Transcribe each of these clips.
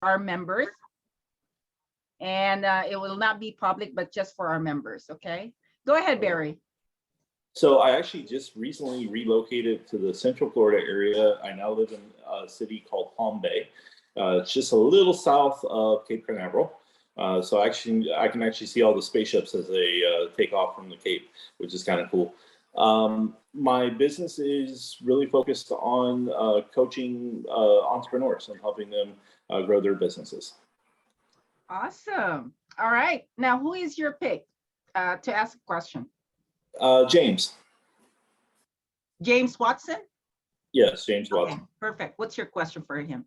our members. And it will not be public, but just for our members, okay? Go ahead, Barry. So I actually just recently relocated to the Central Florida area. I now live in a city called Palm Bay. It's just a little south of Cape Canaveral. So I can actually see all the spaceships as they take off from the Cape, which is kind of cool. My business is really focused on coaching entrepreneurs and helping them grow their businesses. Awesome. All right. Now, who is your pick to ask a question? James. James Watson? Yes, James Watson. Okay, perfect. What's your question for him?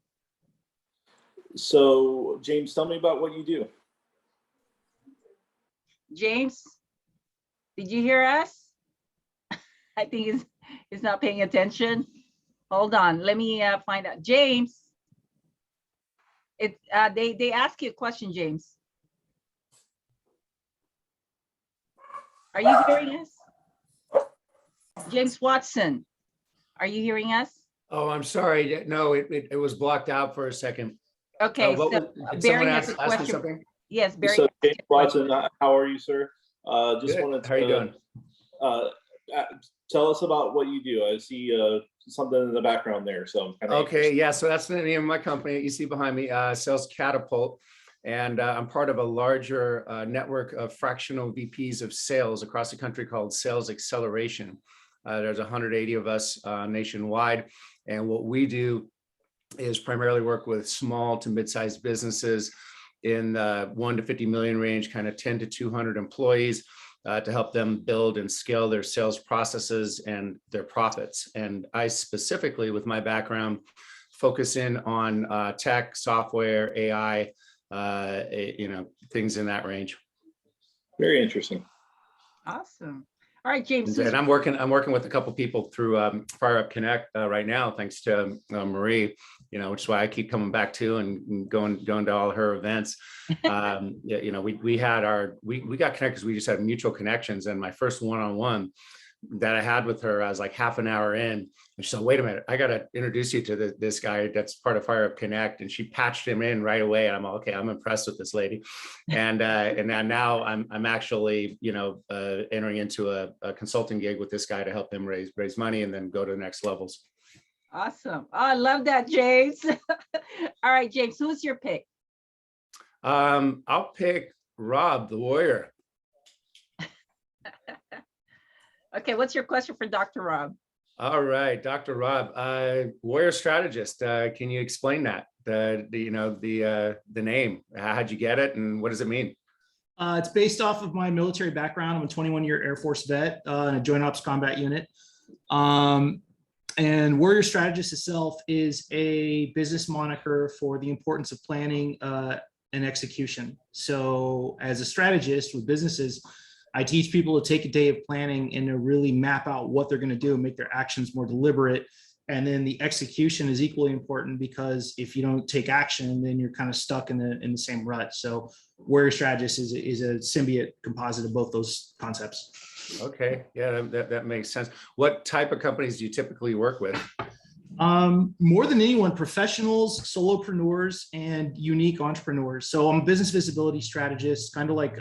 So, James, tell me about what you do. James, did you hear us? I think he's not paying attention. Hold on. Let me find out. James, they ask you a question, James. Are you hearing us? James Watson, are you hearing us? Oh, I'm sorry. No, it was blocked out for a second. Okay, so did Barry someone has a ask me question. something? Yes, Barry. So, James Watson, how are you, sir? Just Good. wanted to How are you doing? Tell us about what you do. I see something in the background there, so I'm kind of Okay, yeah. So that's the name of my company you see behind me, Sales Catapult, and I'm part of a larger network of fractional VPs of sales across the country called Sales Acceleration. There's 180 of us nationwide, and what we do is primarily work with small to mid-sized businesses in 1 to 50 million range, kind of 10 to 200 employees, to help them build and scale their sales processes and their profits. And I specifically, with my background, focus in on tech, software, AI, things in that range. very interesting. Awesome. All right, James. And I'm working with a couple people through Fire Up Connect right now, thanks to Marie, which is why I keep coming back to and going to all her events. We got connected because we just had mutual connections, and my first one-on-one that I had with her, I was like half an hour in, and she said, "Wait a minute, I got to introduce you to this guy that's part of Fire Up Connect," and she patched him in right away, and I'm okay. I'm impressed with this lady, and now I'm actually entering into a consulting gig with this guy to help him raise money and then go to the next levels. Awesome. Oh, I love that, James. All right, James, who's your pick? I'll pick Rob, the warrior. Okay, what's your question for Dr. Rob? All right, Dr. Rob, warrior strategist. Can you explain that? The name. How'd you get it, and what does it mean? It's based off of my military background. I'm a 21-year Air Force vet in a Joint Ops Combat Unit. And warrior strategist itself is a business moniker for the importance of planning and execution. So as a strategist with businesses, I teach people to take a day of planning and to really map out what they're going to do and make their actions more deliberate. And then the execution is equally important, because if you don't take action, then you're kind of stuck in the same rut. So warrior strategist is a symbiote composite of both those concepts. Okay, yeah, that makes sense. What type of companies do you typically work with? More than anyone, professionals, solopreneurs, and unique entrepreneurs. So I'm a business visibility strategist, kind of like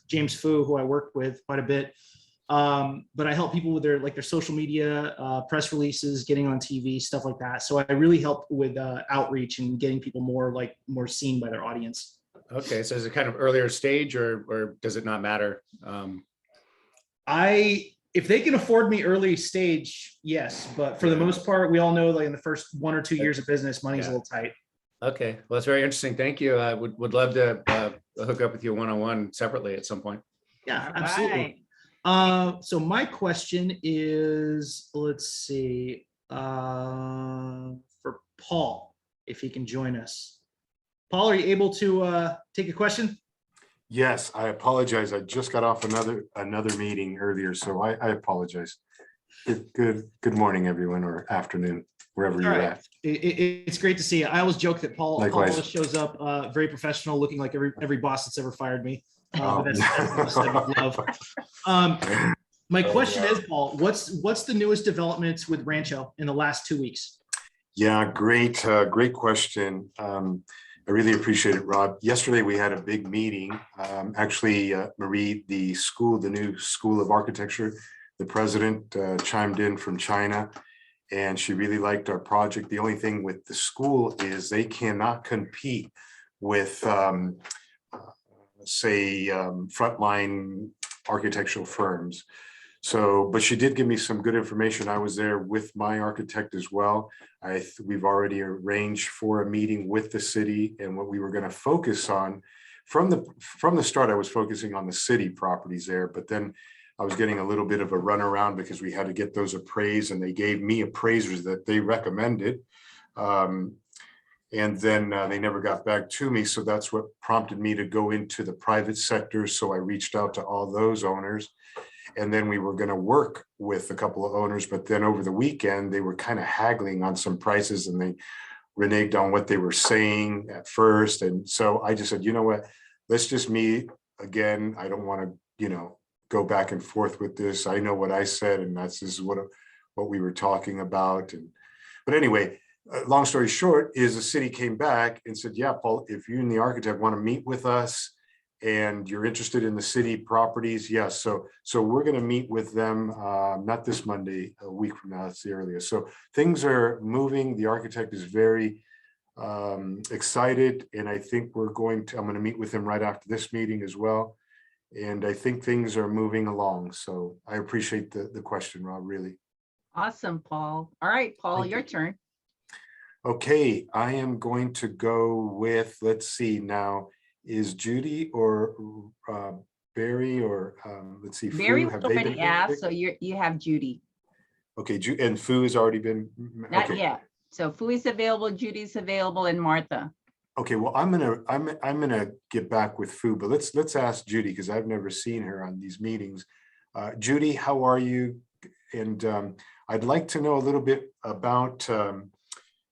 James Fu, who I work with quite a bit. But I help people with their social media, press releases, getting on TV, stuff like that. So I really help with outreach and getting people more seen by their audience. Okay, so is it kind of earlier stage, or does it not matter? If they can afford me early stage, yes. But for the most part, we all know in the first 1 or 2 years of business, money's a little tight. Okay, well, that's very interesting. Thank you. I would love to hook up with you one-on-one separately at some point. Yeah, absolutely. Right. So my question is, let's see, for Paul, if he can join us. Paul, are you able to take a question? Yes, I apologize. I just got off another meeting earlier, so I apologize. Good morning, everyone, or afternoon, wherever you're at. It's great to see you. I always joke that Paul always shows up very professional, looking like every boss that's ever fired me. But that's love. My question is, Paul, what's the newest developments with Rancho in the last 2 weeks? Yeah, great question. I really appreciate it, Rob. Yesterday, we had a big meeting. Actually, Marie, the new School of Architecture, the president chimed in from China, and she really liked our project. The only thing with the school is they cannot compete with, say, frontline architectural firms. So, but she did give me some good information. I was there with my architect as well. We've already arranged for a meeting with the city, and what we were going to focus on from the start, I was focusing on the city properties there, but then I was getting a little bit of a runaround because we had to get those appraised, and they gave me appraisers that they recommended. And then they never got back to me. So that's what prompted me to go into the private sector. So I reached out to all those owners. And then we were going to work with a couple of owners, but then over the weekend, they were kind of haggling on some prices, and they reneged on what they were saying at first. And so I just said, you know what, let's just meet again. I don't want to, go back and forth with this. I know what I said, and this is what we were talking about. But anyway, long story short is the city came back and said, yeah, Paul, if you and the architect want to meet with us, and you're interested in the city properties, yes. So we're going to meet with them, not this Monday, a week from now, it's the earliest. So things are moving. The architect is very excited, and I think I'm going to meet with him right after this meeting as well. And I think things are moving along. So I appreciate the question, Rob, really. Awesome, Paul. All right, Paul, Thank your you. turn. Okay, I am going to go with, let's see now, is Judy or Barry or let's see, Barry Fu, was have they been already asked, picked? so you have Judy. Okay, and Fu has already been. Not Okay. yet. So Fui's available, Judy's available, and Martha. Okay, well, I'm gonna get back with Fu, but let's ask Judy because I've never seen her on these meetings. Judy, how are you? And I'd like to know a little bit about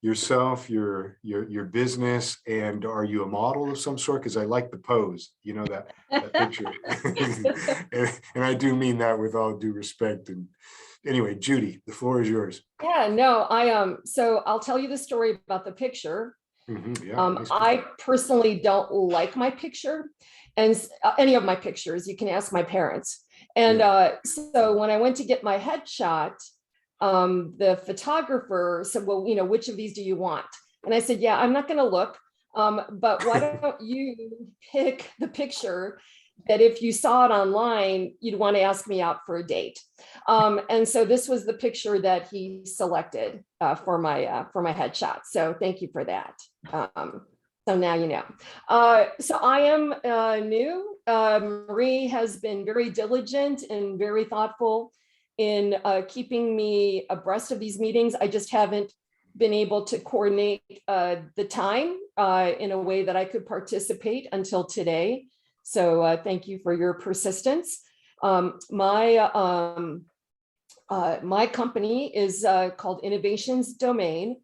yourself, your business, and are you a model of some sort? Because I like the pose, that picture. and I do mean that with all due respect. And anyway, Judy, the floor is yours. Yeah, no, so I'll tell you the story about the picture. Yeah, nice I personally don't like my picture and any of my pictures. You can ask my parents. And so when I went to get my headshot, the photographer said, well, which of these do you want? And I said, yeah, I'm not going to look, but why don't you pick the picture that if you saw it online, you'd want to ask me out for a date. And so this was the picture that he selected for my headshot. So thank you for that. So now you know. So I am new. Marie has been very diligent and very thoughtful in keeping me abreast of these meetings. I just haven't been able to coordinate the time in a way that I could participate until today. So thank you for your persistence. My company is called Innovations Domain,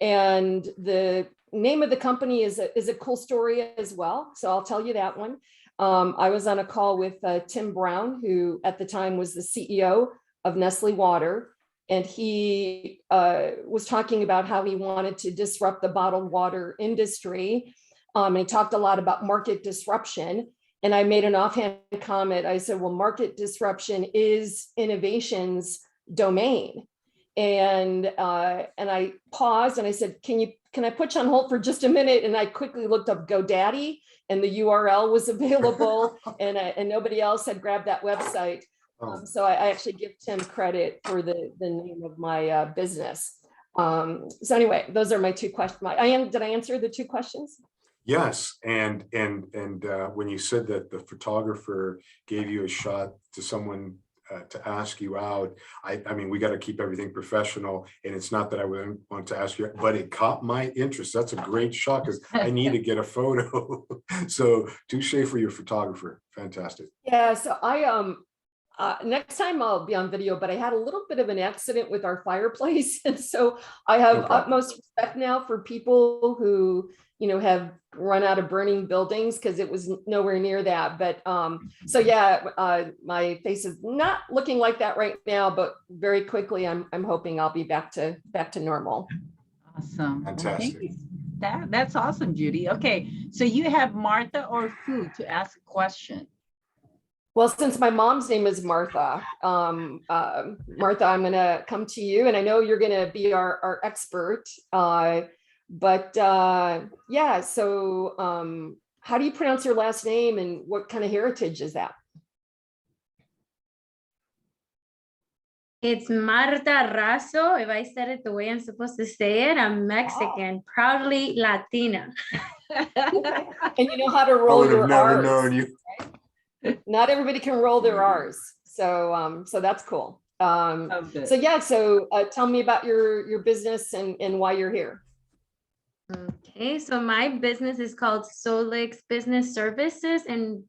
and the name of the company is a cool story as well. So I'll tell you that one. I was on a call with Tim Brown, who at the time was the CEO of Nestle Water, and he was talking about how he wanted to disrupt the bottled water industry. And he talked a lot about market disruption. And I made an offhand comment. I said, well, market disruption is innovation's domain. And I paused and I said, can I put you on hold for just a minute? And I quickly looked up GoDaddy, and the URL was available, and nobody else had grabbed that website. So I actually give Tim credit for the name of my business. So anyway, those are my two questions. Did I answer the two questions? Yes, and when you said that the photographer gave you a shot to someone to ask you out, I mean, we got to keep everything professional, and it's not that I wouldn't want to ask you, but it caught my interest. That's a great shot because I need to get a photo. So touche for your photographer. Fantastic. Yeah, so next time I'll be on video, but I had a little bit of an accident with our fireplace. And so I have utmost respect now for people who, have run out of burning buildings, because it was nowhere near that. But so yeah, my face is not looking like that right now, but very quickly I'm hoping I'll be back to normal. Awesome. Well, Fantastic. That's awesome, Judy. Okay, so you have Martha or Fu to ask a question. Well, since my mom's name is Martha, Martha, I'm going to come to you, and I know you're going to be our expert. Yeah, so how do you pronounce your last name, and what kind of heritage is that? It's Marta Razo. If I said it the way I'm supposed to say it, I'm Mexican, proudly Latina. And you know how to I roll would have your never R's. known you. Not everybody can roll their R's. So that's cool. Oh, good. So yeah, so tell me about your business and why you're here. Okay, so my business is called Solix Business Services, and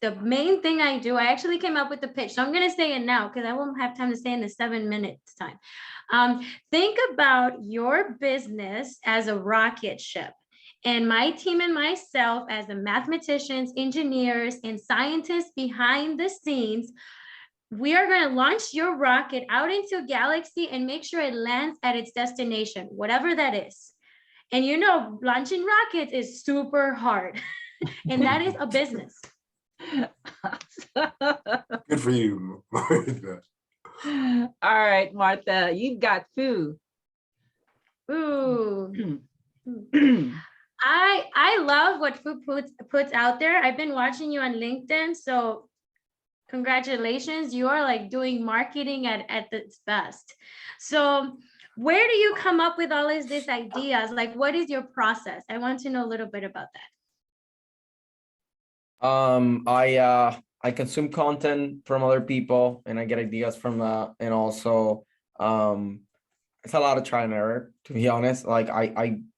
the main thing I do, I actually came up with the pitch, so I'm going to say it now because I won't have time to say in the 7 minutes time. Think about your business as a rocket ship, and my team and myself as the mathematicians, engineers, and scientists behind the scenes, we are going to launch your rocket out into a galaxy and make sure it lands at its destination, whatever that is. And you know, launching rockets is super hard, and that is a business. Good for you, Martha. All right, Martha, you've got Fu. Ooh. I love what Fu puts out there. I've been watching you on LinkedIn, so congratulations. You are like doing marketing at its best. So where do you come up with all of these ideas? Like, what is your process? I want to know a little bit about that. I consume content from other people and I get ideas from that. And also it's a lot of trial and error, to be honest. Like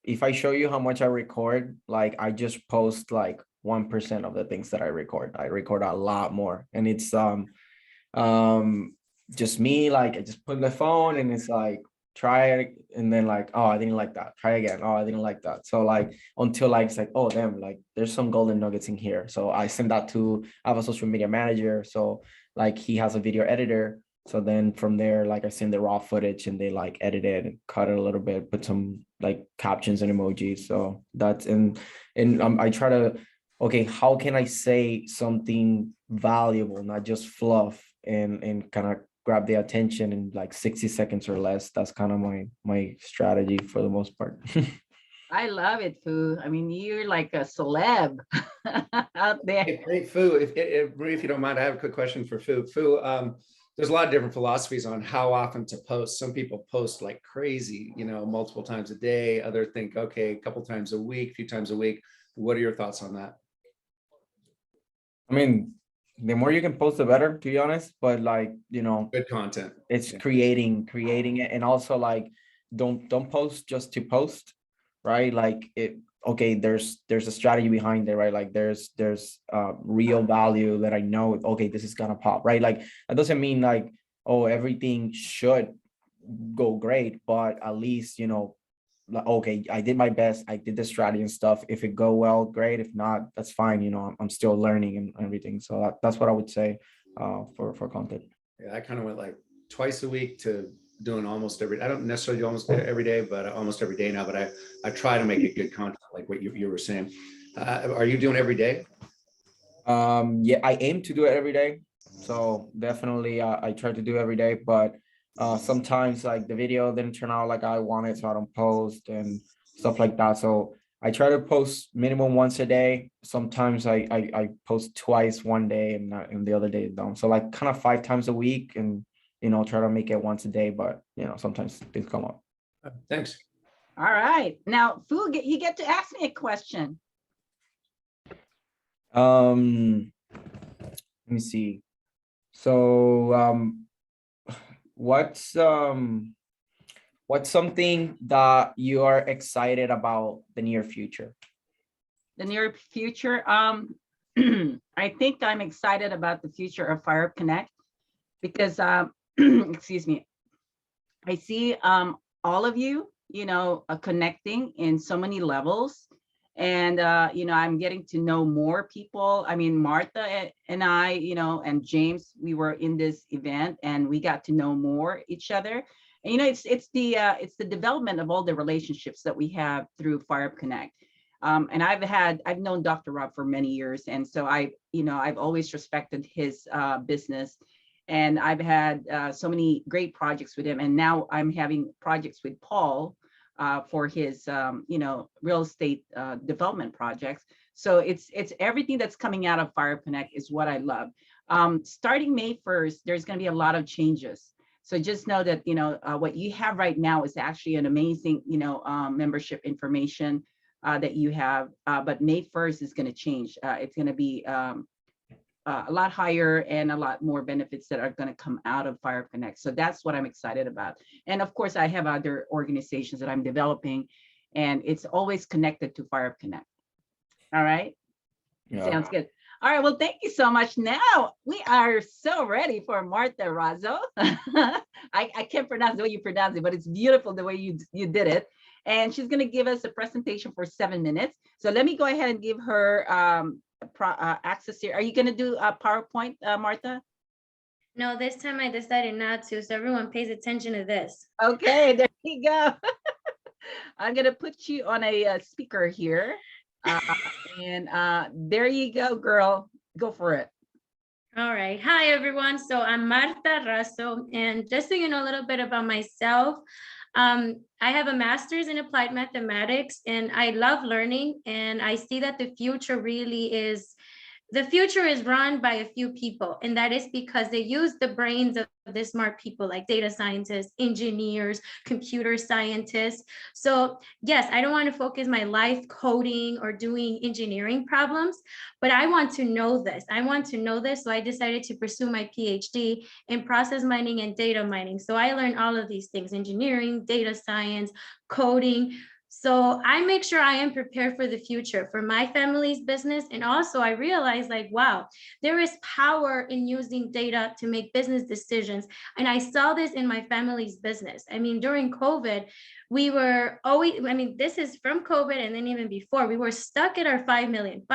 if I show you how much I record, like I just post like 1% of the things that I record. I record a lot more. And it's just me, like I just put my phone and it's like try it and then like, oh, I didn't like that, try again, oh, I didn't like that. So like until like it's like, oh damn, like there's some golden nuggets in here. So I send that to, I have a social media manager, so like he has a video editor. So then from there, like I send the raw footage and they like edit it and cut it a little bit, put some like captions and emojis. So that's and I try to, okay, how can I say something valuable, not just fluff, and kind of grab the attention in like 60 seconds or less. That's kind of my strategy for the most part. I love it, Fu. I mean, you're like a celeb out there. Hey, Fu, if you don't mind, I have a quick question for Fu. Fu, there's a lot of different philosophies on how often to post. Some people post like crazy, you know, multiple times a day. Others think, okay, a couple times a week, a few times a week. What are your thoughts on that? I mean, the more you can post, the better, to be honest. But like, you know, Good content. it's Yeah. creating it, and also like don't post just to post, right? Like it, okay, there's a strategy behind it, right? Like there's real value that I know, okay, this is gonna pop, right? Like that doesn't mean like, oh, everything should go great, but at least, you know, like, okay, I did my best, I did the strategy and stuff. If it go well, great. If not, that's fine. You know, I'm still learning and everything. So that's what I would say for content. Yeah, I kind of went like twice a week to doing almost every, I don't necessarily do almost every day, but almost every day now, but I try to make it good content, like what you were saying. Are you doing every day? Yeah, I aim to do it every day. So definitely I try to do every day, but sometimes like the video didn't turn out like I wanted, so I don't post and stuff like that. So I try to post minimum once a day. Sometimes I post twice one day and the other day don't. So like kind of 5 times a week, and you know, try to make it once a day, but you know, sometimes things come up. Thanks. All right. Now, Fu, you get to ask me a question. Let me see. So what's something that you are excited about the near future? The near future, I think I'm excited about the future of Fire Up Connect because, excuse me, I see all of you, you know, connecting in so many levels. And, you know, I'm getting to know more people. I mean, Martha and I, you know, and James, we were in this event and we got to know more each other. And, it's the development of all the relationships that we have through Fire Up Connect. And I've known Dr. Rob for many years. And so I've always respected his business. And I've had so many great projects with him. And now I'm having projects with Paul for his, real estate development projects. So it's everything that's coming out of Fire Up Connect is what I love. Starting May 1st, there's going to be a lot of changes. So just know that, what you have right now is actually an amazing, membership information that you have. But May 1st is going to change. It's going to be a lot higher and a lot more benefits that are going to come out of Fire Up Connect. So that's what I'm excited about. And of course, I have other organizations that I'm developing, and it's always connected to Fire Up Connect. All right. Yeah. Sounds good. All right. Well, thank you so much. Now we are so ready for Martha Razo. I can't pronounce the way you pronounce it, but it's beautiful the way you did it. And she's going to give us a presentation for 7 minutes. So let me go ahead and give her access here. Are you going to do a PowerPoint, Martha? No, this time I decided not to, so everyone pays attention to this. Okay, there you go. I'm going to put you on a speaker here. And there you go, girl. Go for it. All right. Hi, everyone. So I'm Marta Razo, and just so you know a little bit about myself, I have a master's in applied mathematics, and I love learning, and I see that the future is run by a few people, and that is because they use the brains of the smart people like data scientists, engineers, computer scientists. So yes, I don't want to focus my life coding or doing engineering problems, but I want to know this. So I decided to pursue my PhD in process mining and data mining. So I learned all of these things: engineering, data science, coding. So I make sure I am prepared for the future, for my family's business. And also I realized, like, wow, there is power in using data to make business decisions. And I saw this in my family's business. I mean, during COVID, we were always, this is from COVID, and then even before, we were stuck at our 5 million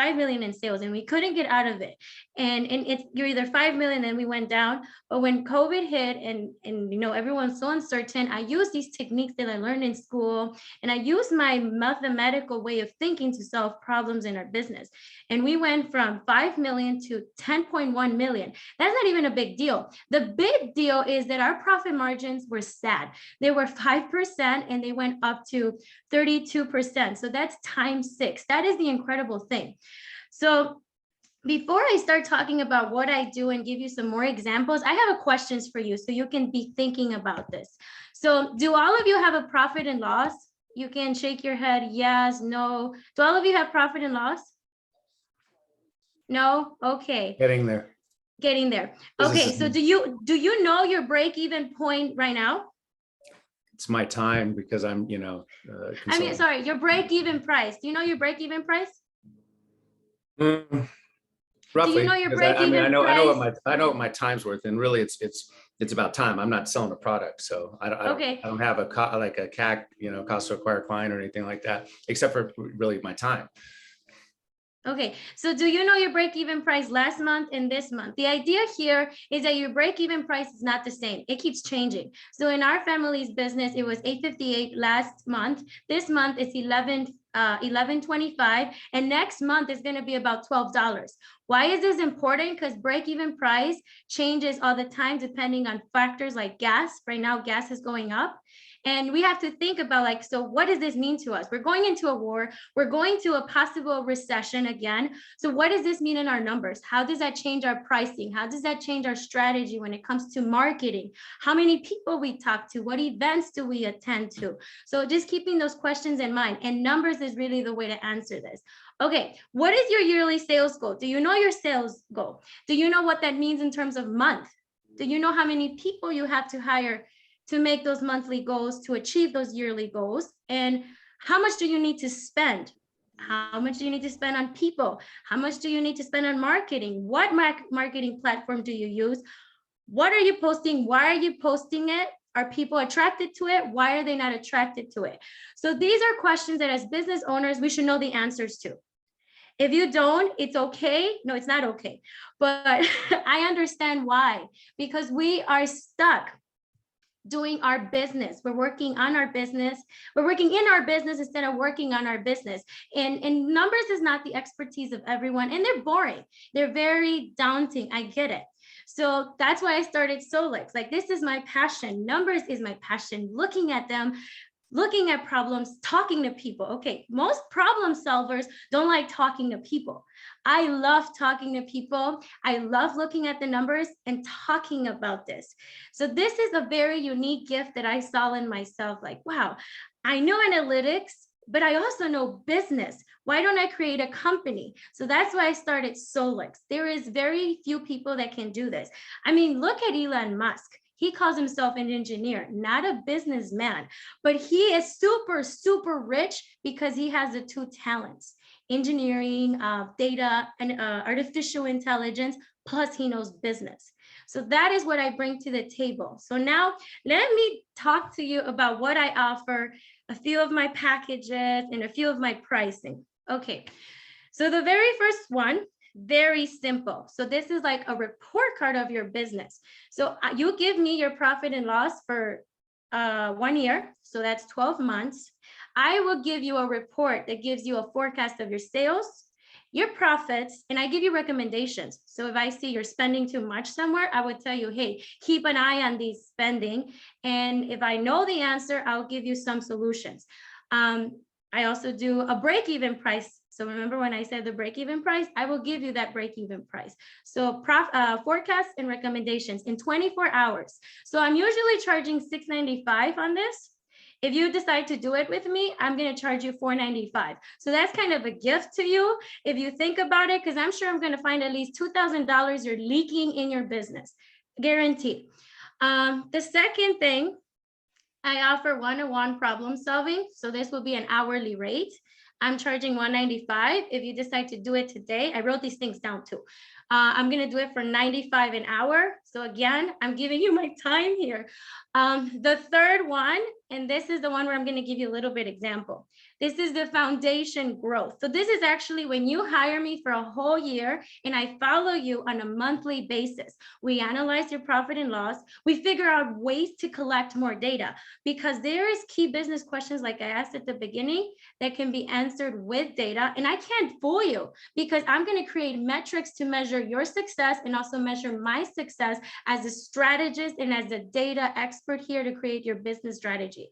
in sales, and we couldn't get out of it. And you're either 5 million, then we went down. But when COVID hit and everyone's so uncertain, I used these techniques that I learned in school, and I used my mathematical way of thinking to solve problems in our business. And we went from 5 million to 10.1 million. That's not even a big deal. The big deal is that our profit margins were sad. They were 5%, and they went up to 32%. So that's times 6. That is the incredible thing. So before I start talking about what I do and give you some more examples, I have questions for you so you can be thinking about this. So do all of you have a profit and loss? You can shake your head, yes, no. Do all of you have profit and loss? No? Okay. Getting there. Okay, so do you know your break-even point right now? It's my time because I'm, sorry, your break-even price. Do you know your break-even price? Roughly. Do you know your 'cause break-even I know price? I know what my time's worth, and really it's about time. I'm not selling a product, so I don't have a CAC, cost to acquire client or anything like that, except for really my time. Okay, so do you know your break-even price last month and this month? The idea here is that your break-even price is not the same. It keeps changing. So in our family's business, it was $858 last month. This month it's $11.25, and next month is going to be about $12. Why is this important? Because break-even price changes all the time depending on factors like gas. Right now, gas is going up. And we have to think about, so what does this mean to us? We're going into a war. We're going to a possible recession again. So what does this mean in our numbers? How does that change our pricing? How does that change our strategy when it comes to marketing? How many people we talk to? What events do we attend to? So just keeping those questions in mind, and numbers is really the way to answer this. Okay, what is your yearly sales goal? Do you know your sales goal? Do you know what that means in terms of month? Do you know how many people you have to hire to make those monthly goals, to achieve those yearly goals? And how much do you need to spend? How much do you need to spend on people? How much do you need to spend on marketing? What marketing platform do you use? What are you posting? Why are you posting it? Are people attracted to it? Why are they not attracted to it? So these are questions that as business owners, we should know the answers to. If you don't, it's okay. No, it's not okay. But I understand why, because we are stuck. doing our business. We're working on our business. We're working in our business instead of working on our business. And numbers is not the expertise of everyone, and they're boring. They're very daunting. I get it. So that's why I started Solix. Like, this is my passion. Numbers is my passion. Looking at them, looking at problems, talking to people. Okay, most problem solvers don't like talking to people. I love talking to people. I love looking at the numbers and talking about this. So this is a very unique gift that I saw in myself. Like, wow, I know analytics, but I also know business. Why don't I create a company? So that's why I started Solix. There is very few people that can do this. I mean, look at Elon Musk. He calls himself an engineer, not a businessman, but he is super, super rich because he has the two talents: engineering, data, and artificial intelligence, plus he knows business. So that is what I bring to the table. So now let me talk to you about what I offer, a few of my packages, and a few of my pricing. Okay, so the very first one, very simple. So this is like a report card of your business. So you give me your profit and loss for 1 year. So that's 12 months. I will give you a report that gives you a forecast of your sales, your profits, and I give you recommendations. So if I see you're spending too much somewhere, I would tell you, hey, keep an eye on these spending. And if I know the answer, I'll give you some solutions. I also do a break-even price. So remember when I said the break-even price, I will give you that break-even price. So forecasts and recommendations in 24 hours. So I'm usually charging $695 on this. If you decide to do it with me, I'm going to charge you $495. So that's kind of a gift to you if you think about it, because I'm sure I'm going to find at least $2,000 you're leaking in your business, guaranteed. The second thing, I offer one-on-one problem solving. So this will be an hourly rate. I'm charging $195. If you decide to do it today, I wrote these things down too. I'm going to do it for $95 an hour. So again, I'm giving you my time here. The third one, and this is the one where I'm going to give you a little bit example. This is the foundation growth. So this is actually when you hire me for a whole year and I follow you on a monthly basis. We analyze your profit and loss. We figure out ways to collect more data, because there is key business questions, like I asked at the beginning, that can be answered with data. And I can't fool you, because I'm going to create metrics to measure your success and also measure my success as a strategist and as a data expert here to create your business strategy.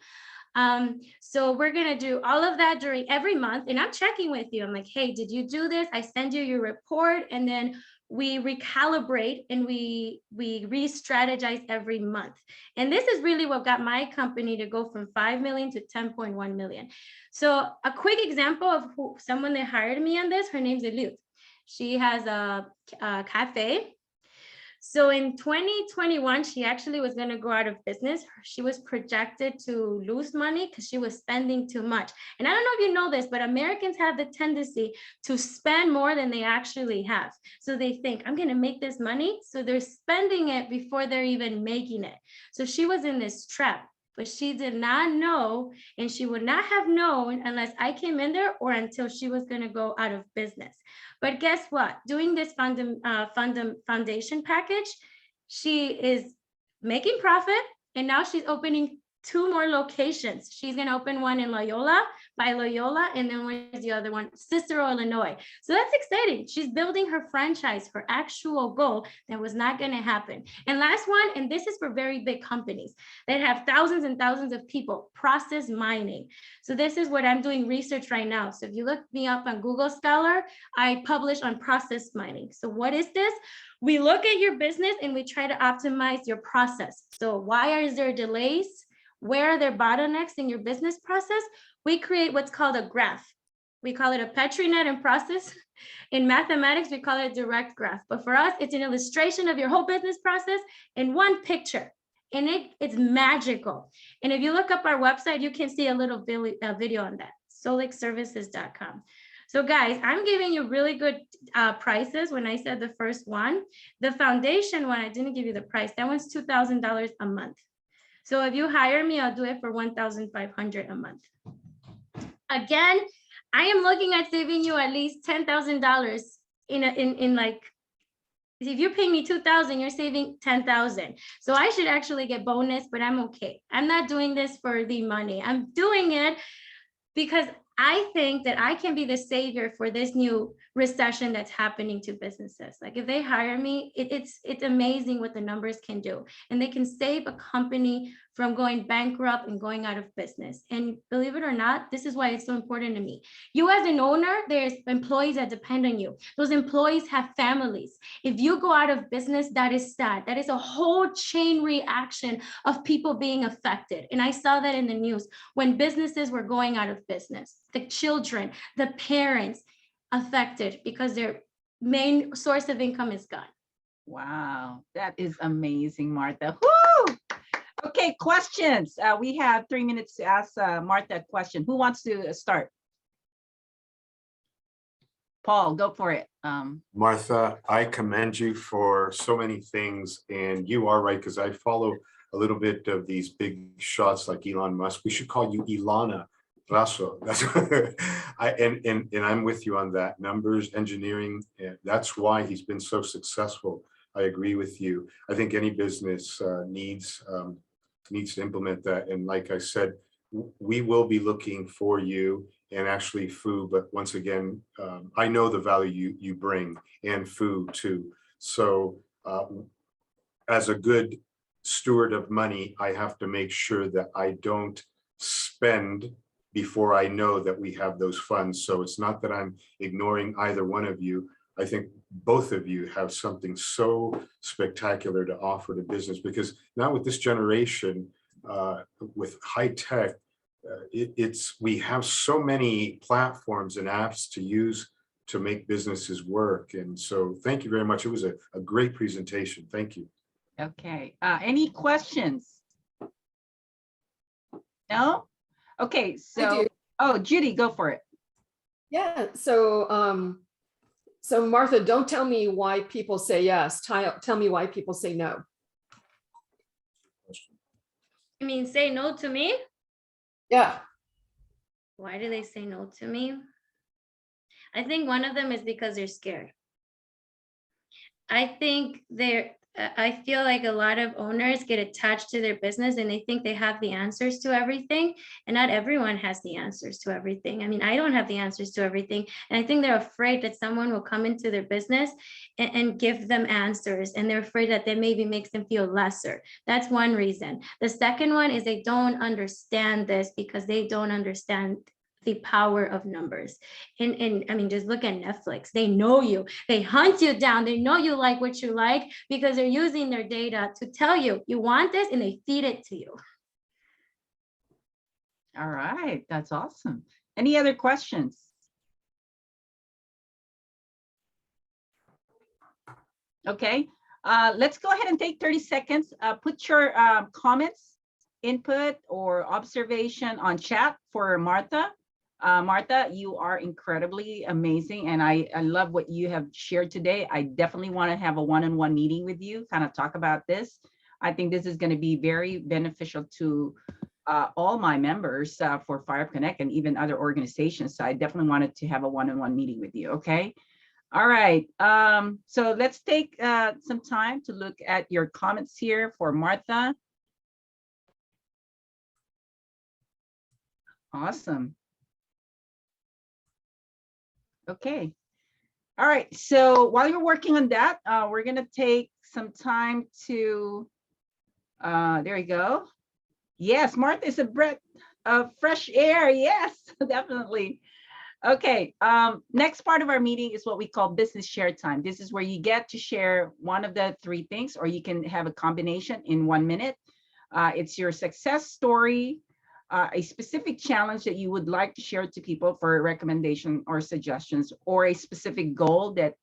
So we're going to do all of that during every month, and I'm checking with you. I'm like, hey, did you do this? I send you your report, and then we recalibrate and we re-strategize every month. And this is really what got my company to go from 5 million to 10.1 million. So a quick example of someone that hired me on this, her name's Elut. She has a cafe. So in 2021, she actually was going to go out of business. She was projected to lose money because she was spending too much. And I don't know if you know this, but Americans have the tendency to spend more than they actually have. So they think, I'm going to make this money. So they're spending it before they're even making it. So she was in this trap, but she did not know, and she would not have known unless I came in there or until she was going to go out of business. But guess what? Doing this foundation package, she is making profit, and now she's opening 2 more locations. She's going to open one in Loyola, by Loyola, and then where's the other one? Cicero, Illinois. So that's exciting. She's building her franchise, her actual goal that was not going to happen. And last one, and this is for very big companies that have thousands and thousands of people, process mining. So this is what I'm doing research right now. So if you look me up on Google Scholar, I publish on process mining. So what is this? We look at your business and we try to optimize your process. So why is there delays? Where are there bottlenecks in your business process? We create what's called a graph. We call it a Petri net in process. In mathematics, we call it a direct graph. But for us, it's an illustration of your whole business process in one picture. And it's magical. And if you look up our website, you can see a little video on that, solixservices.com. So guys, I'm giving you really good prices. When I said the first one, the foundation one, I didn't give you the price. That one's $2,000 a month. So if you hire me, I'll do it for $1,500 a month. Again, I am looking at saving you at least $10,000 in like If you're paying me 2,000, you're saving 10,000. So I should actually get bonus, but I'm okay. I'm not doing this for the money. I'm doing it because I think that I can be the savior for this new recession that's happening to businesses. Like if they hire me, it's amazing what the numbers can do. And they can save a company from going bankrupt and going out of business. And believe it or not, this is why it's so important to me. You as an owner, there's employees that depend on you. Those employees have families. If you go out of business, that is sad. That is a whole chain reaction of people being affected. And I saw that in the news when businesses were going out of business. The children, the parents affected because their main source of income is gone. Wow, that is amazing, Martha. Woo! Okay, questions. We have 3 minutes to ask Martha a question. Who wants to start? Paul, go for it. Martha, I commend you for so many things, and you are right, because I follow a little bit of these big shots like Elon Musk. We should call you Ilana Raso. That's and I'm with you on that. Numbers, engineering, that's why he's been so successful. I agree with you. I think any business needs to implement that. And like I said, we will be looking for you, and actually Fu, but once again, I know the value you bring, and Fu too. So as a good steward of money, I have to make sure that I don't spend before I know that we have those funds. So it's not that I'm ignoring either one of you. I think both of you have something so spectacular to offer to business, because now with this generation, with high tech, we have so many platforms and apps to use to make businesses work. And so thank you very much. It was a great presentation. Thank you. Okay, any questions? No? Okay, so, oh, Judy, go for it. Yeah, so so Martha, don't tell me why people say yes. Tell me why people say no. I mean, say no to me? Yeah. Why do they say no to me? I think one of them is because they're scared. I feel like a lot of owners get attached to their business and they think they have the answers to everything. And not everyone has the answers to everything. I mean, I don't have the answers to everything. And I think they're afraid that someone will come into their business and give them answers. And they're afraid that that maybe makes them feel lesser. That's one reason. The second one is they don't understand this because they don't understand the power of numbers. And I mean, just look at Netflix. They know you, they hunt you down. They know you like what you like because they're using their data to tell you, you want this, and they feed it to you. All right, that's awesome. Any other questions? Okay, let's go ahead and take 30 seconds. Put your comments, input, or observation on chat for Martha. Martha, you are incredibly amazing, and I love what you have shared today. I definitely want to have a one-on-one meeting with you, kind of talk about this. I think this is going to be very beneficial to all my members for Fire Connect and even other organizations. So I definitely wanted to have a one-on-one meeting with you, okay? All right, so let's take some time to look at your comments here for Martha. Awesome. Okay. All right. So while you're working on that, we're going to take some time to, there you go. Yes, Martha is a breath of fresh air. Yes, definitely. Okay. Next part of our meeting is what we call business share time. This is where you get to share one of the three things, or you can have a combination in 1 minute. It's your success story, a specific challenge that you would like to share to people for a recommendation or suggestions, or a specific goal that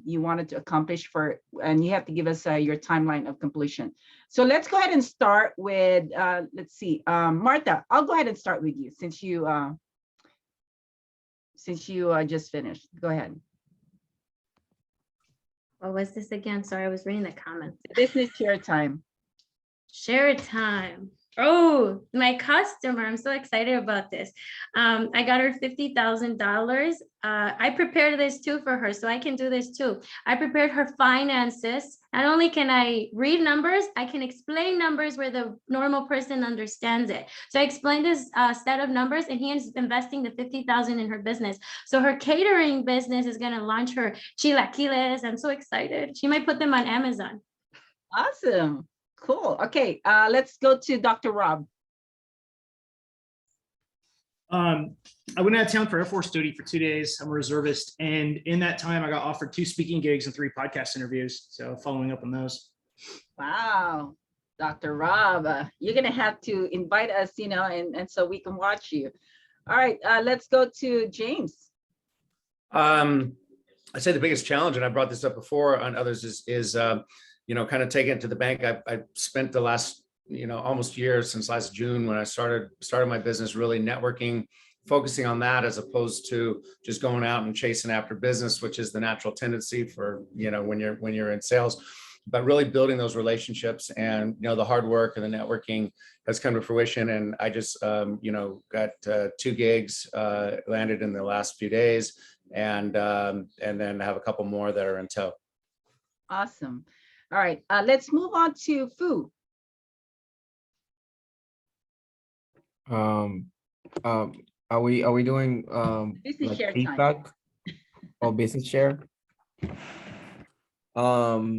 you wanted to accomplish for, and you have to give us your timeline of completion. So let's go ahead and start with, let's see, Martha, I'll go ahead and start with you since you just finished. Go ahead. What was this again? Sorry, I was reading the comments. Business share time. Share time. Oh, my customer, I'm so excited about this. I got her $50,000. I prepared this too for her, so I can do this too. I prepared her finances. Not only can I read numbers, I can explain numbers where the normal person understands it. So I explained this set of numbers, and he is investing the 50,000 in her business. So her catering business is gonna launch her chilaquiles. I'm so excited. She might put them on Amazon. Awesome. Cool. Okay, let's go to Dr. Rob. I went out of town for Air Force duty for 2 days. I'm a reservist. And in that time, I got offered 2 speaking gigs and 3 podcast interviews. So following up on those. Wow, Dr. Rob, you're gonna have to invite us, and so we can watch you. All right, let's go to James. I'd say the biggest challenge, and I brought this up before on others, is kind of taking it to the bank. I spent the last, almost year since last June when I started my business, really networking, focusing on that as opposed to just going out and chasing after business, which is the natural tendency for, when you're in sales, but really building those relationships and, the hard work and the networking has come to fruition. And I just, got 2 gigs landed in the last few days, and then have a couple more that are in tow. Awesome. All right, let's move on to Fu. Are we doing Business like share time. feedback or business share? So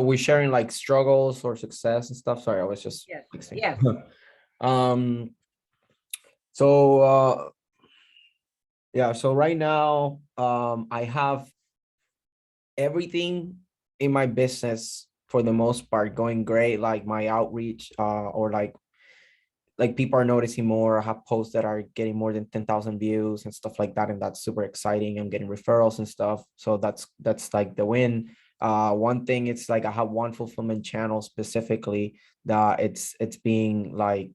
we're sharing like struggles or success and stuff. Sorry, I was just Yes, fixing. yes. So yeah, so right now I have everything in my business for the most part going great, like my outreach or like people are noticing more. I have posts that are getting more than 10,000 views and stuff like that, and that's super exciting. I'm getting referrals and stuff, so that's like the win. One thing, it's like I have one fulfillment channel specifically that it's being like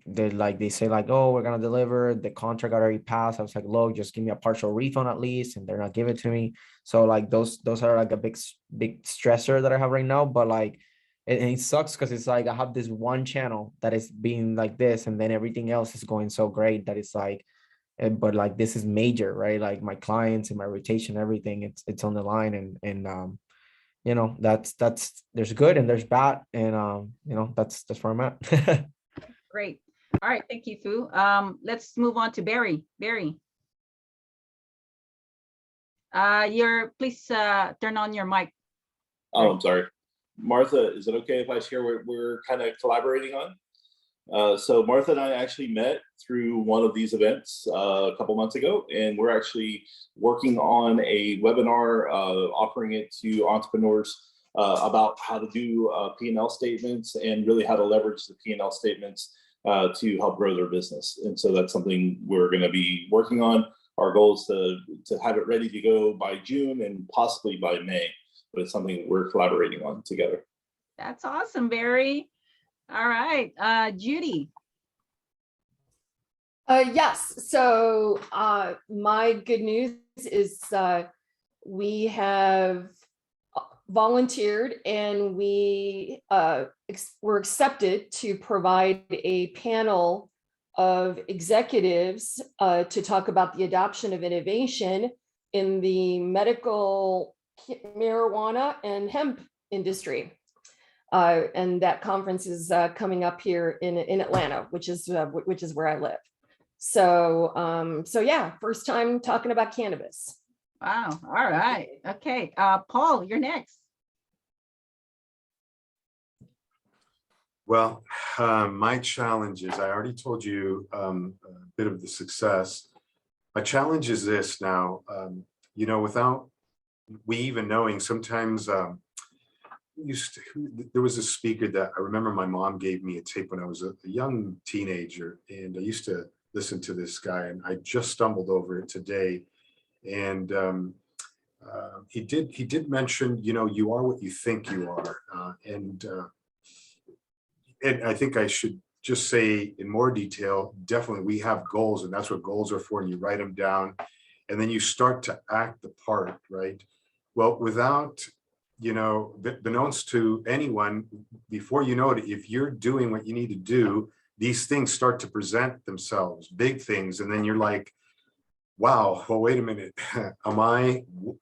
they say like, oh, we're gonna deliver, the contract already passed. I was like, look, just give me a partial refund at least, and they're not giving it to me. So like those are like a big stressor that I have right now. But like it sucks because it's like I have this one channel that is being like this, and then everything else is going so great that it's like, but like this is major, right? Like my clients and my rotation, everything, it's on the line, and that's there's good and there's bad, and that's where I'm at. Great. All right, thank you, Fu. Let's move on to Barry. Barry. Please turn on your mic. Oh, I'm sorry. Martha, is it okay if I share what we're kind of collaborating on? So Martha and I actually met through one of these events a couple months ago, and we're actually working on a webinar, offering it to entrepreneurs about how to do P&L statements and really how to leverage the P&L statements to help grow their business. And so that's something we're going to be working on. Our goal is to have it ready to go by June and possibly by May, but it's something we're collaborating on together. That's awesome, Barry. All right, Judy. Yes. So my good news is we have volunteered, and we were accepted to provide a panel of executives to talk about the adoption of innovation in the medical marijuana and hemp industry. And that conference is coming up here in Atlanta, which is where I live. So yeah, first time talking about cannabis. Wow. All right. Okay. Paul, you're next. Well, my challenge is, I already told you a bit of the success. My challenge is this now, without we even knowing, sometimes there was a speaker that I remember my mom gave me a tape when I was a young teenager, and I used to listen to this guy, and I just stumbled over it today. And he did mention, you are what you think you are. And I think I should just say in more detail, definitely we have goals, and that's what goals are for. And you write them down, and then you start to act the part, right? Well, without you know, beknownst to anyone, before you know it, if you're doing what you need to do, these things start to present themselves, big things. And then you're like, wow, well, wait a minute.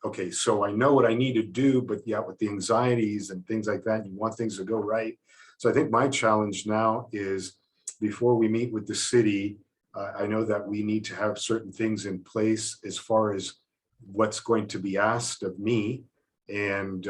Okay, so I know what I need to do, but yeah, with the anxieties and things like that, you want things to go right. So I think my challenge now is, before we meet with the city, I know that we need to have certain things in place as far as what's going to be asked of me. And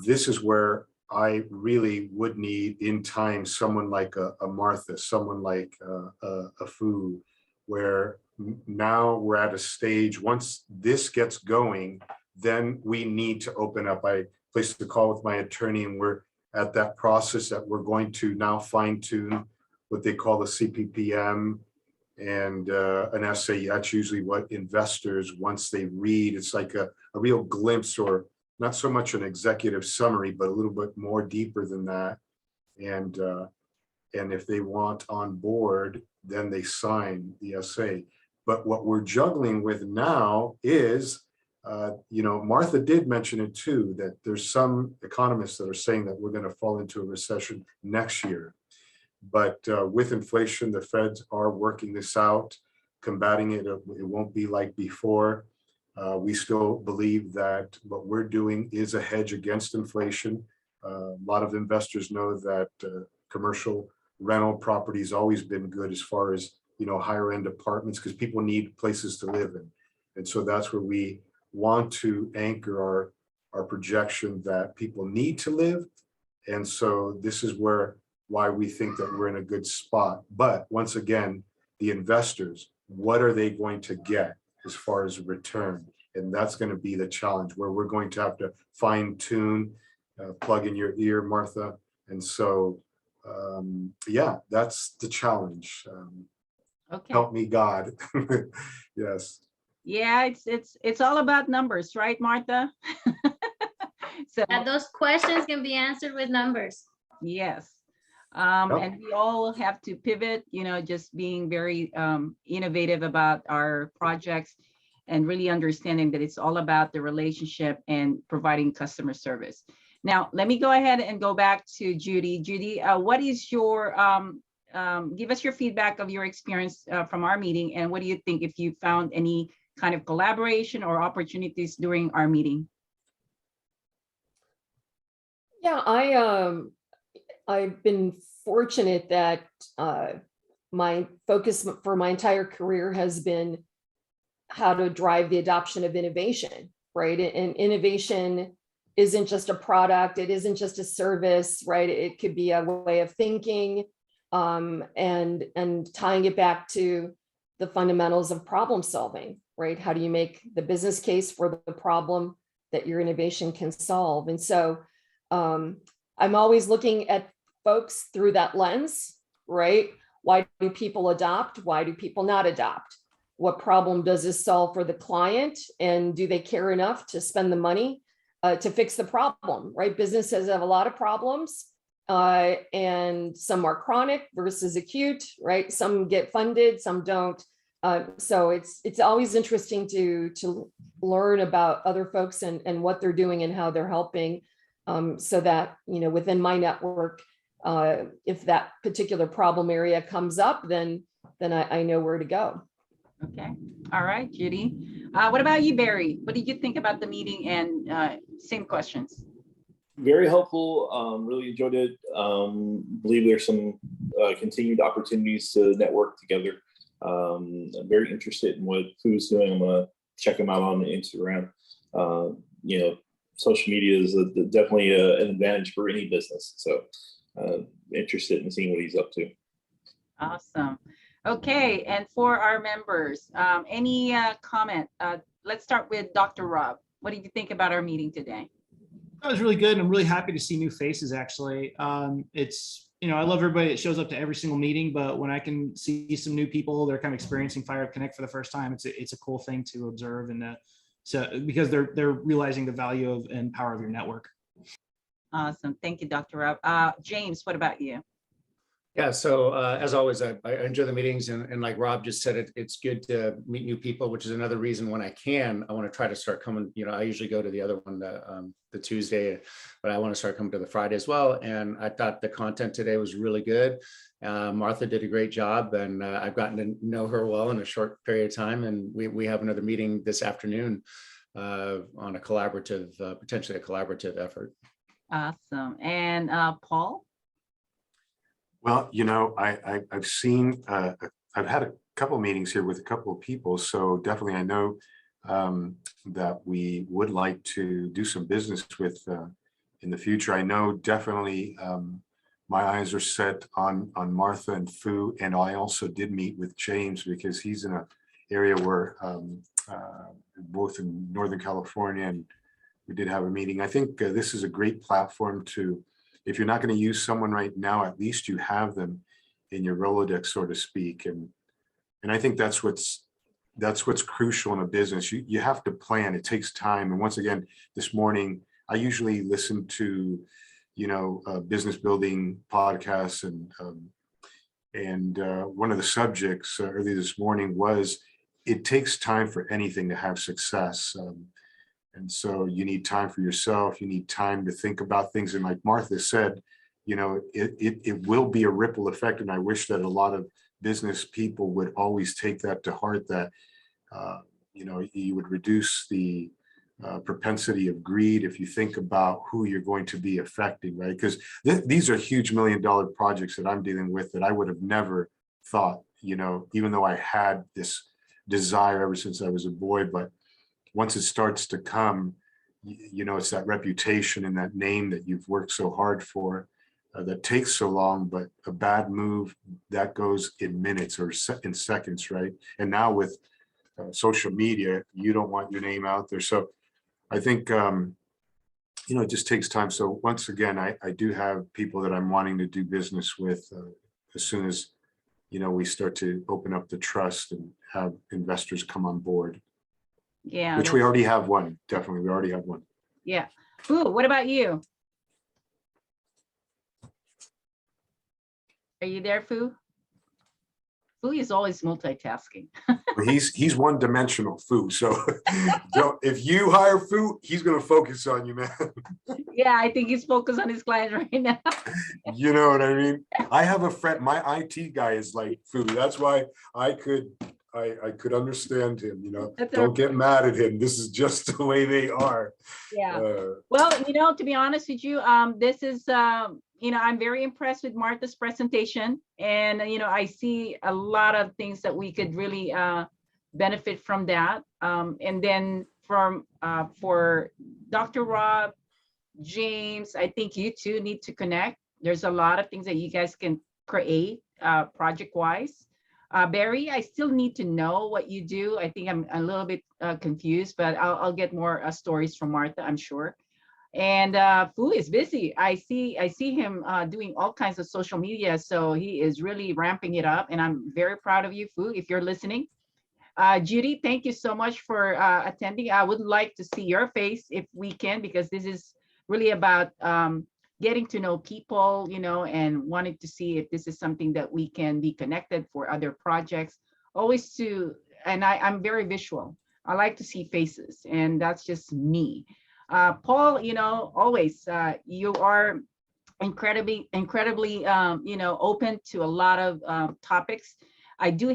this is where I really would need in time someone like a Martha, someone like a Fu, where now we're at a stage, once this gets going, then we need to open up. I placed a call with my attorney, and we're at that process that we're going to now fine tune what they call the CPPM and an SAE. That's usually what investors, once they read, it's like a real glimpse, or not so much an executive summary, but a little bit more deeper than that. And if they want on board, then they sign the SA. But what we're juggling with now is, you know, Martha did mention it too, that there's some economists that are saying that we're going to fall into a recession next year. But with inflation, the Feds are working this out, combating it. It won't be like before. We still believe that what we're doing is a hedge against inflation. A lot of investors know that commercial rental property has always been good as far as, you know, higher end apartments, because people need places to live in. And so that's where we want to anchor our projection that people need to live. And so this is why we think that we're in a good spot. But once again, the investors, what are they going to get as far as return? And that's going to be the challenge, where we're going to have to fine tune, plug in your ear, Martha. And so, yeah, that's the challenge. Okay. Help me, God. Yes. Yeah, it's all about numbers, right, Martha? So And those questions can be answered with numbers. yes. Yep. And we all have to pivot, you know, just being very innovative about our projects, and really understanding that it's all about the relationship and providing customer service. Now, let me go ahead and go back to Judy. Judy, what is your, give us your feedback of your experience from our meeting, and what do you think, if you found any kind of collaboration or opportunities during our meeting? Yeah, I've been fortunate that my focus for my entire career has been how to drive the adoption of innovation, right? And innovation isn't just a product, it isn't just a service, right? It could be a way of thinking, and tying it back to the fundamentals of problem solving, right? How do you make the business case for the problem that your innovation can solve? And so I'm always looking at folks through that lens, right? Why do people adopt? Why do people not adopt? What problem does this solve for the client? And do they care enough to spend the money to fix the problem, right? Businesses have a lot of problems, and some are chronic versus acute, right? Some get funded, some don't. So it's always interesting to learn about other folks and what they're doing and how they're helping, so that, you know, within my network, if that particular problem area comes up, then I know where to go. Okay. All right, Judy. What about you, Barry? What did you think about the meeting? And same questions. Very helpful. Really enjoyed it. Believe there's some continued opportunities to network together. I'm very interested in what Fu's doing. I'm gonna check him out on Instagram. You know, social media is definitely an advantage for any business. So interested in seeing what he's up to. Awesome. Okay, and for our members, any comment? Let's start with Dr. Rob. What did you think about our meeting today? That was really good. And I'm really happy to see new faces, actually. It's, you know, I love everybody that shows up to every single meeting, but when I can see some new people, they're kind of experiencing Fire Connect for the first time, it's a cool thing to observe, and so because they're realizing the value of and power of your network. Awesome. Thank you, Dr. Rob. James, what about you? Yeah, so as always, I enjoy the meetings, and like Rob just said, it's good to meet new people, which is another reason when I can, I want to try to start coming. I usually go to the other one, the Tuesday, but I want to start coming to the Friday as well. And I thought the content today was really good. Martha did a great job, and I've gotten to know her well in a short period of time. And we have another meeting this afternoon on a collaborative, potentially a collaborative effort. Awesome. And Paul? Well, I've seen, I've had a couple meetings here with a couple of people, so definitely I know that we would like to do some business with in the future. I know definitely my eyes are set on Martha and Fu, and I also did meet with James because he's in an area where both in Northern California, and we did have a meeting. I think this is a great platform to, if you're not going to use someone right now, at least you have them in your Rolodex, so to speak. And I think that's what's crucial in a business. You have to plan. It takes time. And once again, this morning, I usually listen to, business building podcasts, and one of the subjects early this morning was, it takes time for anything to have success. And so you need time for yourself. You need time to think about things. And like Martha said, it will be a ripple effect. And I wish that a lot of business people would always take that to heart, that, you would reduce the propensity of greed if you think about who you're going to be affecting, right? Because these are huge $1 million projects that I'm dealing with that I would have never thought, even though I had this desire ever since I was a boy. But once it starts to come, it's that reputation and that name that you've worked so hard for that takes so long. But a bad move, that goes in minutes or in seconds, right? And now with social media, you don't want your name out there. So I think, it just takes time. So once again, I do have people that I'm wanting to do business with as soon as, we start to open up the trust and have investors come on board. Yeah. Which we already have one. Definitely, we already have one. Yeah. Fu, what about you? Are you there, Fu? Fu is always multitasking. He's one-dimensional, Fu. So if you hire Fu, he's going to focus on you, man. Yeah, I think he's focused on his clients right now. You know what I mean? I have a friend, my IT guy is like Fu. That's why I could understand him, Don't get mad at him. This is just the way they are. Yeah. Well, to be honest with you, this is, I'm very impressed with Martha's presentation. And, I see a lot of things that we could really benefit from that. And then for Dr. Rob, James, I think you two need to connect. There's a lot of things that you guys can create project-wise. Barry, I still need to know what you do. I think I'm a little bit confused, but I'll get more stories from Martha, I'm sure. And Fu is busy. I see him doing all kinds of social media, so he is really ramping it up, and I'm very proud of you, Fu, if you're listening. Judy, thank you so much for attending. I would like to see your face if we can, because this is really about getting to know people, and wanting to see if this is something that we can be connected for other projects. And I'm very visual. I like to see faces, and that's just me. Paul, always, you are incredibly, open to a lot of topics. I do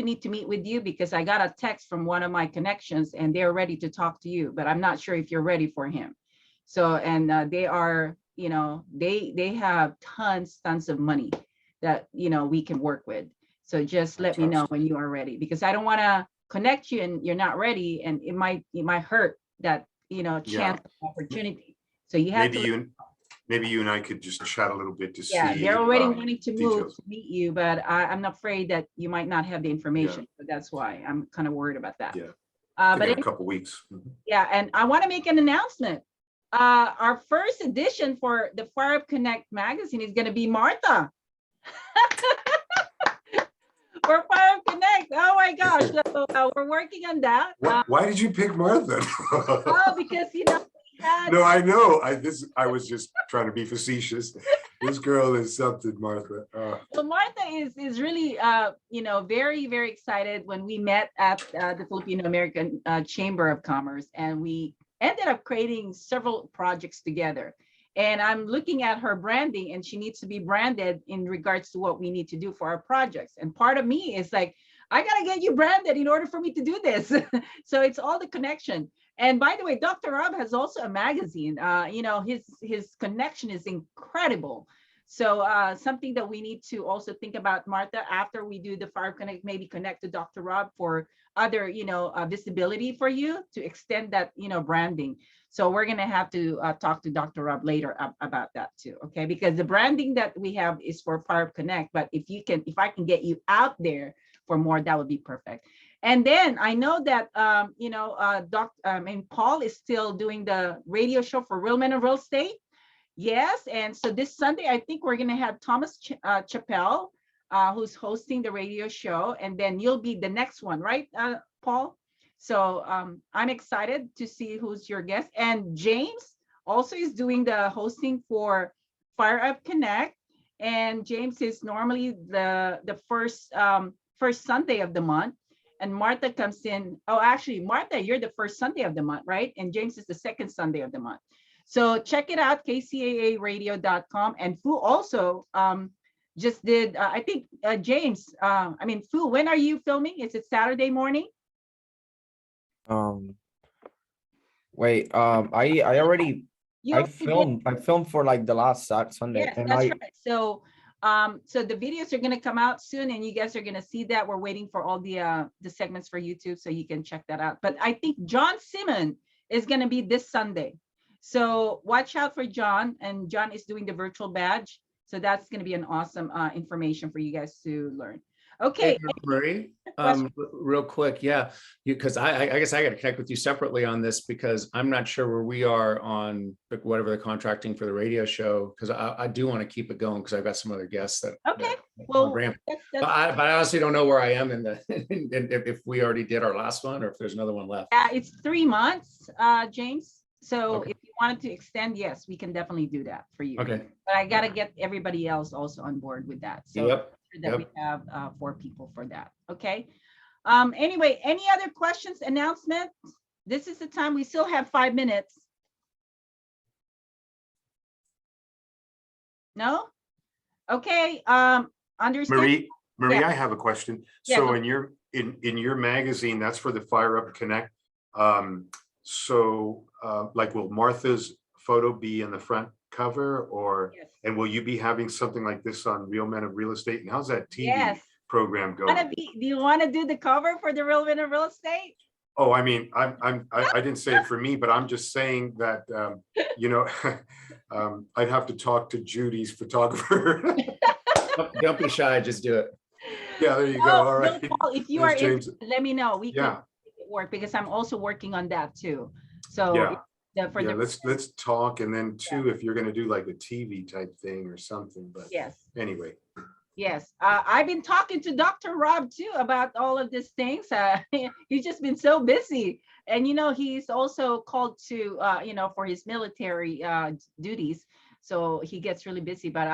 need to meet with you because I got a text from one of my connections and they're ready to talk to you, but I'm not sure if you're ready for him. So, and they are, they have tons of money that, we can work with. So just let me know when you are ready, because I don't want to connect you and you're not ready, and it might hurt that, chance of opportunity. So you have maybe you and I could just chat a little bit to see. Yeah, they're already wanting to move details. to meet you, but I'm afraid that you might not have the information. So that's why I'm kind of worried about that. Yeah. But in a couple weeks. Yeah, and I want to make an announcement. Our first edition for the Fire Up Connect magazine is going to be Martha. For Fire Up Connect. Oh my gosh. So we're working on that. Why did you pick Martha? Oh, because No, I know. I was just trying to be facetious. This girl is something, Martha. Well, Martha is really, very, very excited when we met at the Filipino American Chamber of Commerce, and we ended up creating several projects together. And I'm looking at her branding, and she needs to be branded in regards to what we need to do for our projects. And part of me is like, I gotta get you branded in order for me to do this. So it's all the connection. And by the way, Dr. Rob has also a magazine. His connection is incredible. So something that we need to also think about, Martha, after we do the Fire Connect, maybe connect to Dr. Rob for other, visibility for you to extend that, branding. So we're going to have to talk to Dr. Rob later about that too. Okay. Because the branding that we have is for Fire Connect, but if I can get you out there for more, that would be perfect. And then I know that, Paul is still doing the radio show for Real Men of Real Estate. Yes, and so this Sunday, I think we're going to have Thomas Chappelle, who's hosting the radio show, and then you'll be the next one, right, Paul? So I'm excited to see who's your guest. And James also is doing the hosting for Fire Up Connect, and James is normally the first Sunday of the month. And Martha comes in. Oh, actually, Martha, you're the first Sunday of the month, right? And James is the second Sunday of the month. So check it out, kcaaradio.com. And Fu also just did, I think, James, Fu, when are you filming? Is it Saturday morning? Wait, I already, You I already did? filmed for like the last Sunday. Yes, And that's I, right. So the videos are going to come out soon, and you guys are going to see that. We're waiting for all the segments for YouTube, so you can check that out. But I think John Simon is going to be this Sunday. So watch out for John, and John is doing the virtual badge. So that's going to be an awesome information for you guys to learn. Okay. Hey, Marie, real quick, yeah, because I guess I got to connect with you separately on this, because I'm not sure where we are on whatever the contracting for the radio show, because I do want to keep it going, because I've got some other guests that. Okay. Well, but I honestly don't know where I am in the if we already did our last one, or if there's another one left. It's 3 months, James. So Okay. if you wanted to extend, yes, we can definitely do that for you. Okay. But I got to get everybody else also on board with that. So Yep. that we have 4 people for that. Okay. Anyway, any other questions, announcements? This is the time. We still have 5 minutes. No? Okay. Understand. Marie, Yeah. I have a question. Yeah, So go- in your magazine, that's for the Fire Up Connect. Like, will Martha's photo be in the front cover, or Yes. and will you be having something like this on Real Men of Real Estate? And how's that TV Yes. program Do going? you want to do the cover for the Real Men of Real Estate? Oh, I mean, I didn't say it for me, but I'm just saying that, I'd have to talk to Judy's photographer. Don't be shy, just do it. Yeah, there you go. No, All right. no, Paul, if you Thanks, are James. interested, let me know. We can Yeah, make it work, because I'm also working on that too. So yeah, for yeah. the Let's talk, and then too, if you're gonna do like a TV type thing or something, but yes. anyway. Yes, I've been talking to Dr. Rob too about all of these things. He's just been so busy, and he's also called to for his military duties, so he gets really busy. But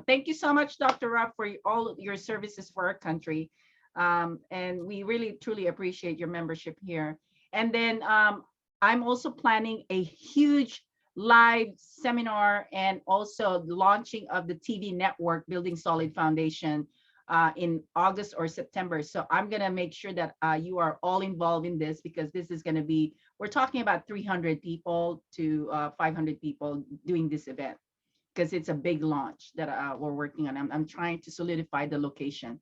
thank you so much, Dr. Rob, for all of your services for our country, and we really truly appreciate your membership here. And then I'm also planning a huge live seminar, and also the launching of the TV network, Building Solid Foundation, in August or September. So I'm going to make sure that you are all involved in this, because this is going to be, we're talking about 300 people to 500 people doing this event, because it's a big launch that we're working on. I'm trying to solidify the location.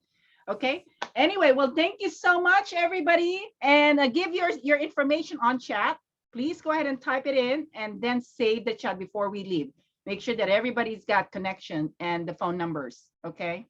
Okay. Anyway, well, thank you so much, everybody. And give your information on chat. Please go ahead and type it in, and then save the chat before we leave. Make sure that everybody's got connection and the phone numbers. Okay.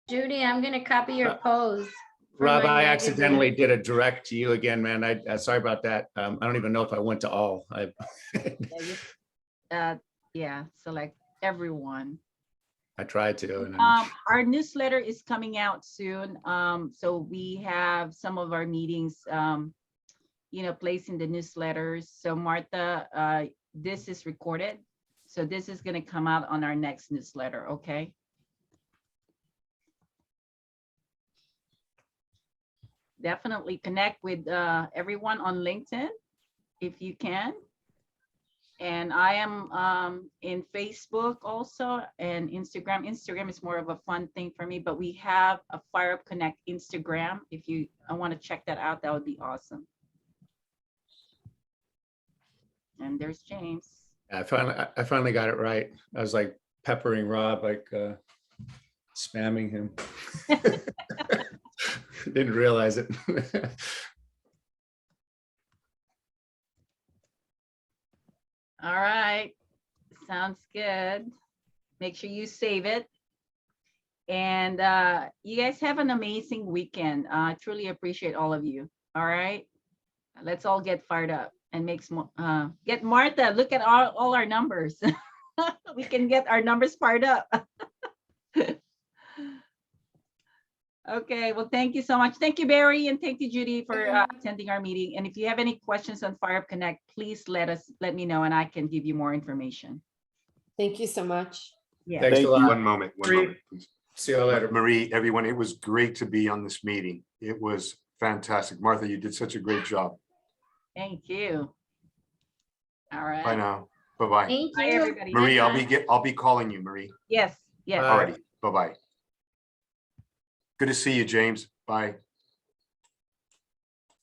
Judy, I'm gonna copy your pose. for Rob, my I magazine. accidentally did a direct to you again, man. Sorry about that. I don't even know if I went to all. Yeah, select everyone. I tried to. And then, Our newsletter is coming out soon. So we have some of our meetings, placed in the newsletters. So Martha, this is recorded. So this is gonna come out on our next newsletter, okay? Definitely connect with everyone on LinkedIn if you can. And I am in Facebook also and Instagram. Instagram is more of a fun thing for me, but we have a Fire Up Connect Instagram. If you want to check that out, that would be awesome. And there's James. I finally got it right. I was like peppering Rob, like spamming him. Didn't realize it. All right, sounds good. Make sure you save it. And you guys have an amazing weekend. I truly appreciate all of you. All right, let's all get fired up and get Martha. Look at all our numbers. We can get our numbers fired up. Okay, well, thank you so much. Thank you, Barry, and thank you, Judy, for attending our meeting. And if you have any questions on Fire Up Connect, please let me know and I can give you more information. Thank you so much. Yeah. Thanks a Thank lot. One moment, please. See you later. Marie, everyone, it was great to be on this meeting. It was fantastic. Martha, you did such a great job. Thank you. All right. Bye now. Bye-bye. Thank Bye, you. everybody. Marie, I'll be calling you, Marie. Yes, yes. Bye. Alrighty, bye-bye. Good to see you, James. Bye.